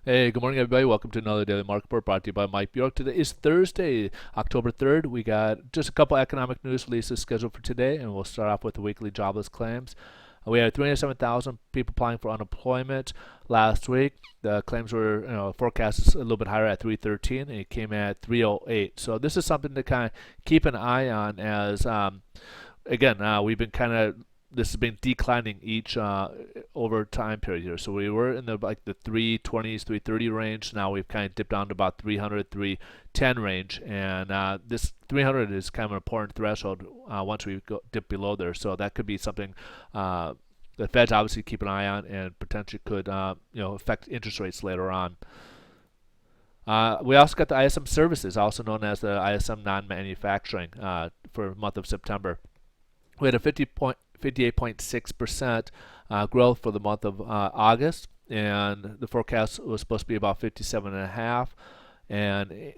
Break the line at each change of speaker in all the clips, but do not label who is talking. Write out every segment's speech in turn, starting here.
Hey, good morning, everybody. Welcome to another Daily Market Report brought to you by Mike Bjork. Today is Thursday, October 3rd. We got just a couple economic news releases scheduled for today, and we'll start off with the weekly jobless claims. We had 307,000 people applying for unemployment last week. The claims were, forecast is a little bit higher at 313, and it came at 308. So this is something to kind of keep an eye on as, again, we've been kind of this has been declining each over time period here. So we were in the 320s, 330 range. Now we've kind of dipped down to about 300, 310 range, and this 300 is kind of an important threshold once we dip below there. So that could be something the Feds obviously keep an eye on, and potentially could affect interest rates later on. We also got the ISM services, also known as the ISM non-manufacturing, for the month of September. We had a 58.6% growth for the month of August, and the forecast was supposed to be about 57.5, and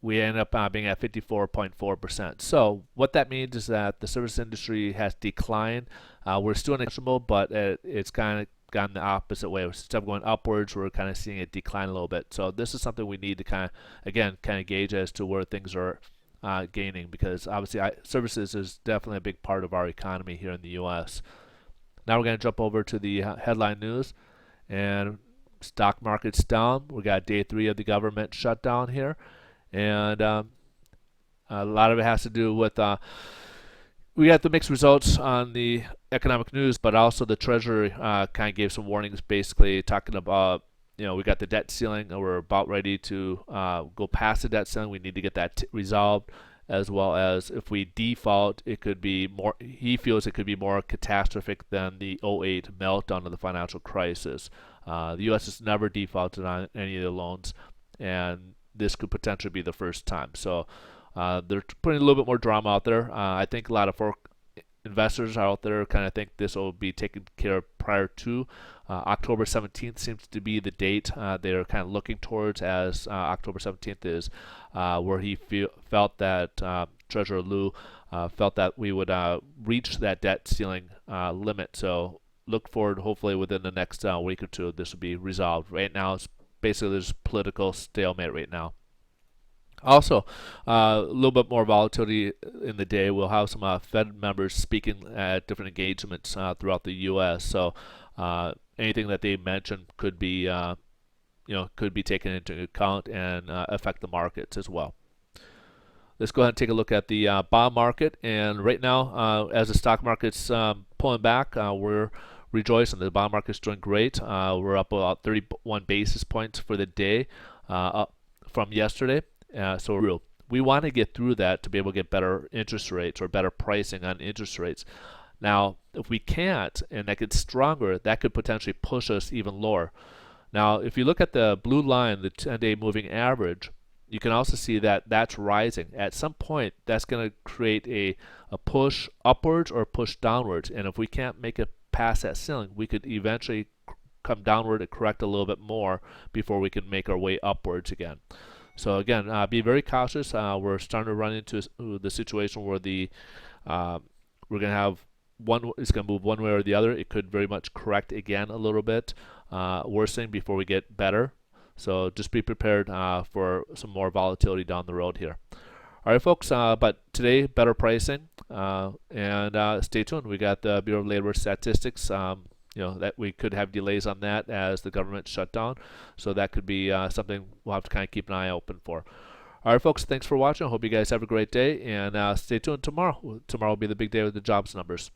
we ended up being at 54.4%. So what that means is that the service industry has declined. We're still in actionable, but it's kind of gone the opposite way. Instead of going upwards, we're kind of seeing it decline a little bit. So this is something we need to kind of gauge as to where things are gaining, because obviously services is definitely a big part of our economy here in the U.S. Now we're going to jump over to the headline news, and stock market's down. We got day 3 of the government shutdown here, and a lot of it has to do with we got the mixed results on the economic news, but also the Treasury kind of gave some warnings, basically talking about, we got the debt ceiling, and we're about ready to go past the debt ceiling. We need to get that resolved, as well as if we default, it could be more. He feels it could be more catastrophic than the '08 meltdown of the financial crisis. The U.S. has never defaulted on any of the loans, and this could potentially be the first time. So they're putting a little bit more drama out there. I think a lot of investors out there kind of think this will be taken care of prior to October 17th seems to be the date they're kind of looking towards, as October 17th is where he felt that Treasurer Liu felt that we would reach that debt ceiling limit. So look forward, hopefully within the next week or two, this will be resolved. Right now, it's basically there's political stalemate right now. Also, a little bit more volatility in the day. We'll have some Fed members speaking at different engagements throughout the U.S. So anything that they mention could be, could be taken into account and affect the markets as well. Let's go ahead and take a look at the bond market. And right now, as the stock market's pulling back, we're rejoicing. The bond market's doing great. We're up about 31 basis points for the day up from yesterday. So we want to get through that to be able to get better interest rates or better pricing on interest rates. Now, if we can't and that gets stronger, that could potentially push us even lower. Now, if you look at the blue line, the 10-day moving average, you can also see that that's rising. At some point, that's going to create a push upwards or push downwards. And if we can't make it past that ceiling, we could eventually come downward and correct a little bit more before we can make our way upwards again. So again, be very cautious. We're starting to run into the situation where we're going to have one is going to move one way or the other. It could very much correct again a little bit, worsening before we get better. So just be prepared for some more volatility down the road here. All right, folks. But today, better pricing, and stay tuned. We got the Bureau of Labor Statistics. That we could have delays on that as the government shut down. So that could be something we'll have to kind of keep an eye open for. All right, folks, thanks for watching. I hope you guys have a great day, and stay tuned tomorrow. Tomorrow will be the big day with the jobs numbers.